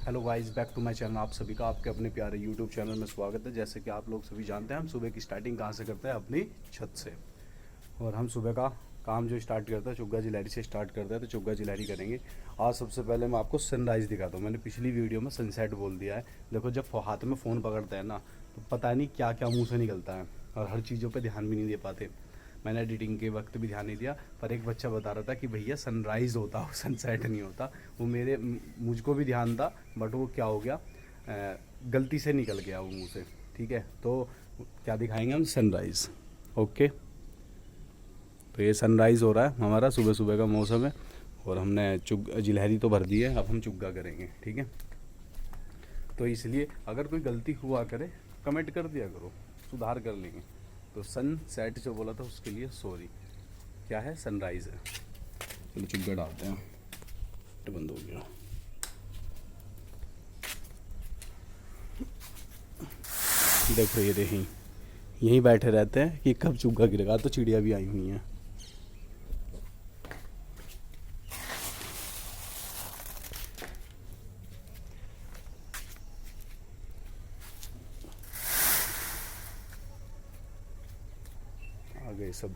Hello guys, back to my channel. आप सभी का आपके अपने प्यारे यूट्यूब चैनल में स्वागत है। जैसे कि आप लोग सभी जानते हैं, हम सुबह की स्टार्टिंग कहाँ से करते हैं? अपनी छत से। और हम सुबह का काम जो स्टार्ट करते हैं चुग्गा जिलहरी से स्टार्ट करते हैं, तो चुग्गा जिलहरी करेंगे। आज सबसे पहले मैं आपको सनराइज़ दिखाता हूँ। मैंने पिछली वीडियो में सनसेट बोल दिया है। देखो, जब हाथ में फ़ोन पकड़ते हैं ना, तो पता नहीं क्या क्या मुँह से निकलता है और हर चीज़ों पर ध्यान भी नहीं दे पाते। मैंने एडिटिंग के वक्त भी ध्यान नहीं दिया, पर एक बच्चा बता रहा था कि भैया सनराइज़ होता हो, सनसेट नहीं होता। वो मुझको भी ध्यान था, बट वो क्या हो गया, गलती से निकल गया वो मुंह से। ठीक है, तो क्या दिखाएंगे हम? सनराइज़। ओके, तो ये सनराइज़ हो रहा है हमारा, सुबह सुबह का मौसम है। और हमने जिलहरी तो भर दी है, अब हम चुग्गा करेंगे। ठीक है, तो इसलिए अगर कोई गलती हुआ करे कमेंट कर दिया करो, सुधार कर लेंगे। तो सन सेट जो बोला था उसके लिए सॉरी। क्या है? सनराइज़ है। चलो चुग्गा डालते हैं। तो बंद हो गया। देखो ये देखें, यहीं बैठे रहते हैं कि कब चुग्गा गिरेगा। तो चिड़िया भी आई हुई हैं। आ गए सब।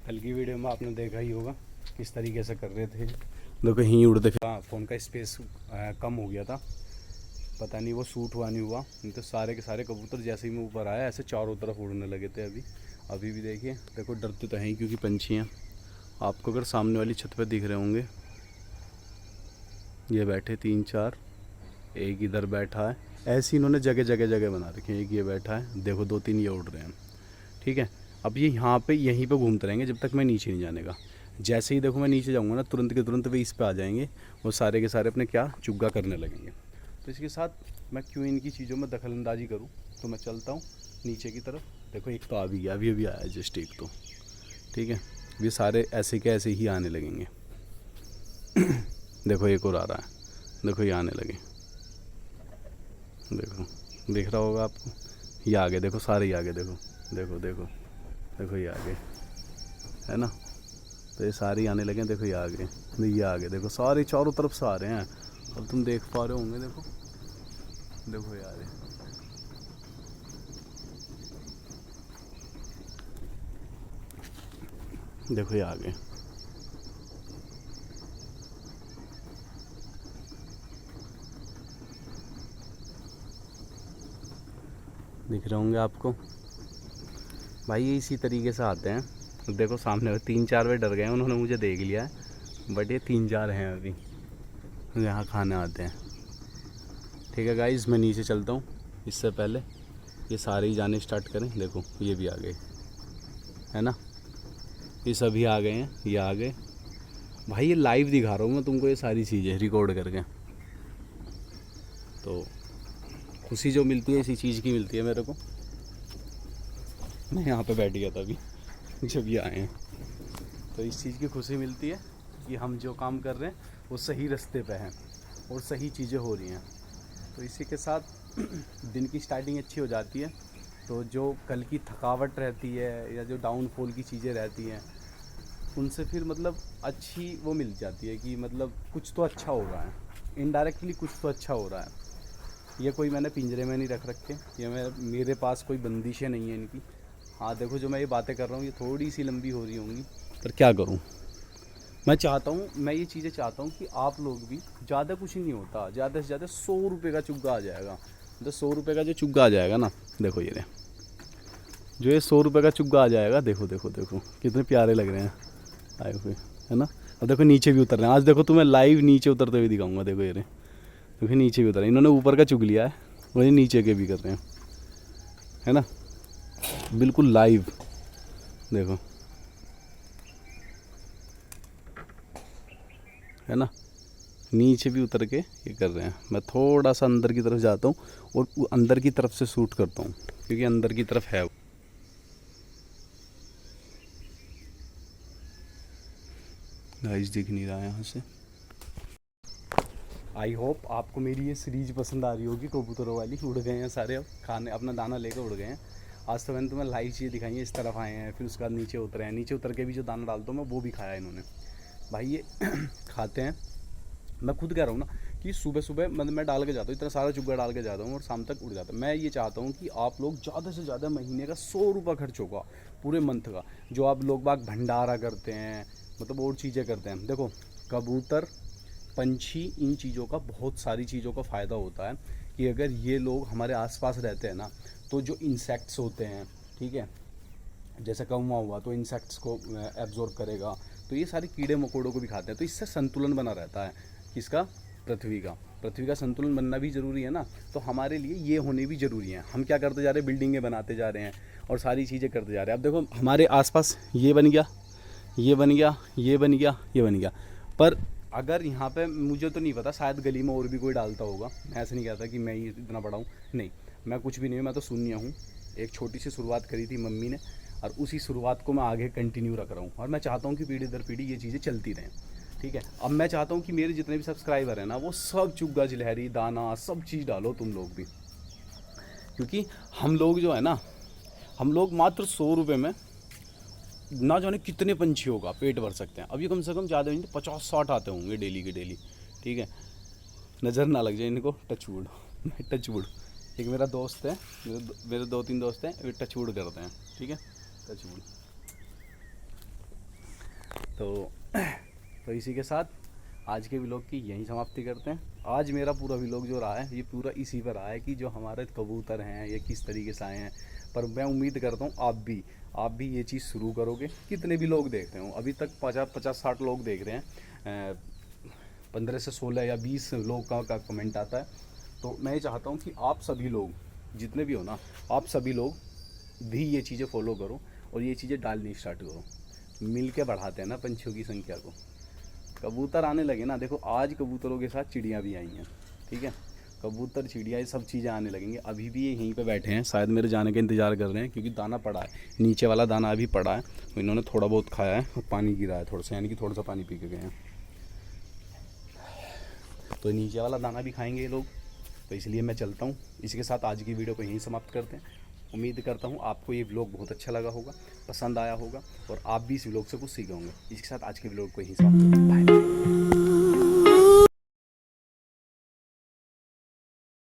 कल की वीडियो में आपने देखा ही होगा किस तरीके से कर रहे थे। देखो यहीं उड़ते फिर। हाँ, फ़ोन का स्पेस कम हो गया था, पता नहीं वो सूट हुआ नहीं हुआ। नहीं तो सारे के सारे कबूतर जैसे ही मैं ऊपर आया ऐसे चारों तरफ उड़ने लगे थे। अभी भी देखिए, देखो डरते तो हैं ही क्योंकि पंछी हैं। आपको अगर सामने वाली छत पर दिख रहे होंगे, ये बैठे 3-4, एक इधर बैठा है। ऐसे इन्होंने जगह जगह जगह बना रखे हैं। एक ये बैठा है, देखो 2-3 ये उड़ रहे हैं। ठीक है, अब ये यहाँ पे यहीं पे घूमते रहेंगे जब तक मैं नीचे नहीं जाने का। जैसे ही देखो मैं नीचे जाऊँगा ना, तुरंत के तुरंत वे इस पे आ जाएंगे और सारे के सारे अपने क्या चुग्गा करने लगेंगे। तो इसके साथ मैं क्यों इनकी चीज़ों में दखल अंदाजी करूँ, तो मैं चलता हूँ नीचे की तरफ। देखो एक तो आ भी गया, अभी अभी आया जस्ट एक तो। ठीक है, ये सारे ऐसे के ऐसे ही आने लगेंगे। देखो एक और आ रहा है, देखो ये आने लगे। देखो दिख रहा होगा आपको, ये आगे देखो, सारे ही आगे। देखो देखो देखो देखो ये आगे है ना। तो ये सारे आने लगे। देखो ये आगे, ये आगे देखो, सारे चारों तरफ से आ रहे हैं। अब तुम देख पा रहे होंगे। देखो देखो ये आ रहे। देखो ये आगे। दिख रहे होंगे आपको भाई, ये इसी तरीके से आते हैं। देखो सामने 3-4 वे डर गए, उन्होंने मुझे देख लिया है, बट ये 3-4 हैं अभी यहाँ खाने आते हैं। ठीक है गाइस, मैं नीचे चलता हूँ। इससे पहले ये सारे ही जाने स्टार्ट करें। देखो ये भी आ गए, है ना, ये सभी आ गए हैं, ये आ गए। भाई ये लाइव दिखा रहा हूँ मैं तुमको, ये सारी चीज़ें रिकॉर्ड करके। तो खुशी जो मिलती है इसी चीज़ की मिलती है मेरे को। मैं यहाँ पे बैठ गया था अभी जब ये आए हैं, तो इस चीज़ की खुशी मिलती है कि हम जो काम कर रहे हैं वो सही रास्ते पे हैं और सही चीज़ें हो रही हैं। तो इसी के साथ दिन की स्टार्टिंग अच्छी हो जाती है। तो जो कल की थकावट रहती है या जो डाउनफॉल की चीज़ें रहती हैं, उनसे फिर मतलब अच्छी वो मिल जाती है कि मतलब कुछ तो अच्छा हो रहा है, इनडायरेक्टली कुछ तो अच्छा हो रहा है। ये कोई मैंने पिंजरे में नहीं रख रखे, ये मेरे पास कोई बंदिशें नहीं है इनकी। हाँ देखो, जो मैं ये बातें कर रहा हूँ ये थोड़ी सी लंबी हो रही होंगी, पर क्या करूँ। मैं चाहता हूँ, मैं ये चीज़ें चाहता हूँ कि आप लोग भी, ज़्यादा कुछ ही नहीं होता, ज़्यादा से ज़्यादा 100 रुपये का चुग्गा आ जाएगा। तो 100 रुपये का जो चुग्गा आ जाएगा ना, देखो ये जो ये 100 रुपये का चुग्गा आ जाएगा, देखो देखो देखो कितने प्यारे लग रहे हैं आए हुए, है ना। अब देखो नीचे भी उतर रहे हैं। आज देखो तुम्हें लाइव नीचे उतरते हुए दिखाऊंगा। देखो ये देखो नीचे भी उतर रहे हैं। इन्होंने ऊपर का चुग लिया है, वही नीचे के भी कर रहे हैं, है ना, बिल्कुल लाइव। देखो, है ना, नीचे भी उतर के ये कर रहे हैं। मैं थोड़ा सा अंदर की तरफ जाता हूँ और अंदर की तरफ से शूट करता हूँ क्योंकि अंदर की तरफ है। गाइस दिख नहीं रहा है यहाँ से। आई होप आपको मेरी ये सीरीज पसंद आ रही होगी। कबूतरों वाली उड़ गए हैं सारे, अब खाने अपना दाना लेकर उड़ गए हैं। आज तो मैंने तुम्हें लाइव चीज़ें दिखाई हैं, इस तरफ आए हैं, फिर उसके बाद नीचे उतरे हैं, नीचे उतर के भी जो दाना डालता हूँ मैं वो भी खाया इन्होंने। भाई ये खाते हैं, मैं खुद कह रहा हूँ ना कि सुबह सुबह मतलब मैं डाल के जाता हूँ, इतना सारा चुग्गा डाल के जाता हूँ और शाम तक उड़ जाता है। मैं ये चाहता हूँ कि आप लोग ज़्यादा से ज़्यादा महीने का 100 रुपये खर्च होगा पूरे मंथ का, जो आप लोग बाग भंडारा करते हैं, मतलब और चीज़ें करते हैं। देखो कबूतर, पंछी, इन चीज़ों का बहुत सारी चीज़ों का फ़ायदा होता है कि अगर ये लोग हमारे आसपास रहते हैं ना, तो जो इंसेक्ट्स होते हैं, ठीक है, जैसे कौवा हुआ तो इंसेक्ट्स को एब्जॉर्ब करेगा, तो ये सारे कीड़े मकोड़ों को भी खाते हैं, तो इससे संतुलन बना रहता है किसका, पृथ्वी का संतुलन बनना भी ज़रूरी है ना, तो हमारे लिए ये होने भी ज़रूरी है। हम क्या करते जा रहे हैं, बिल्डिंगें बनाते जा रहे हैं और सारी चीज़ें करते जा रहे हैं। अब देखो हमारे आसपास ये बन गया, ये बन गया, ये बन गया, ये बन गया, पर अगर यहाँ पे मुझे तो नहीं पता, शायद गली में और भी कोई डालता होगा, मैं ऐसे नहीं कहता कि मैं ही इतना बड़ा हूँ, नहीं, मैं कुछ भी नहीं हूँ, मैं तो शून्य हूँ। एक छोटी सी शुरुआत करी थी मम्मी ने और उसी शुरुआत को मैं आगे कंटिन्यू रख रहा हूँ और मैं चाहता हूँ कि पीढ़ी दर पीढ़ी ये चीज़ें चलती रहें, ठीक है। अब मैं चाहता हूँ कि मेरे जितने भी सब्सक्राइबर हैं ना, वो सब चुग्गा गिलहरी दाना सब चीज़ डालो तुम लोग भी, क्योंकि हम लोग जो है ना, हम लोग मात्र 100 रुपये में ना जाने कितने पंछियों का पेट भर सकते हैं। अभी कम से कम ज़्यादा नहीं तो 50-60 आते होंगे डेली के डेली, ठीक है। नज़र ना लग जाए इनको, टचवुड टचवुड। एक मेरा दोस्त है, मेरे 2-3 दोस्त हैं, वे टचवुड करते हैं, ठीक है, टचवुड। तो इसी के साथ आज के व्लॉग की यहीं समाप्ति करते हैं। आज मेरा पूरा व्लॉग जो रहा है ये पूरा इसी पर रहा है कि जो हमारे कबूतर हैं ये किस तरीके से आए हैं। पर मैं उम्मीद करता हूँ आप भी ये चीज़ शुरू करोगे। कितने भी लोग देख रहे हो, अभी तक 50-60 लोग देख रहे हैं, 15 से 16 या 20 लोग का कमेंट आता है। तो मैं ये चाहता हूँ कि आप सभी लोग जितने भी हो ना, आप सभी लोग भी ये चीज़ें फॉलो करो और ये चीज़ें डालनी स्टार्ट करो। मिल के बढ़ाते हैं ना पंछियों की संख्या को। कबूतर आने लगे ना, देखो आज कबूतरों के साथ चिड़ियाँ भी आई हैं, ठीक है, कबूतर चिड़िया ये सब चीज़ें आने लगेंगे। अभी भी ये यहीं पे बैठे हैं, शायद मेरे जाने का इंतज़ार कर रहे हैं, क्योंकि दाना पड़ा है, नीचे वाला दाना अभी पड़ा है, तो इन्होंने थोड़ा बहुत खाया है और पानी गिरा है थोड़ा सा, यानी कि थोड़ा सा पानी पी के गए हैं, तो नीचे वाला दाना भी खाएंगे ये लोग। तो इसलिए मैं चलता हूँ। इसके साथ आज की वीडियो को यहीं समाप्त करते हैं। उम्मीद करता हूँ आपको ये व्लॉग बहुत अच्छा लगा होगा, पसंद आया होगा और आप भी इस व्लॉग से कुछ सीखे होंगे। इसके साथ आज के व्लॉग को यहीं समाप्त करते हैं। बाय।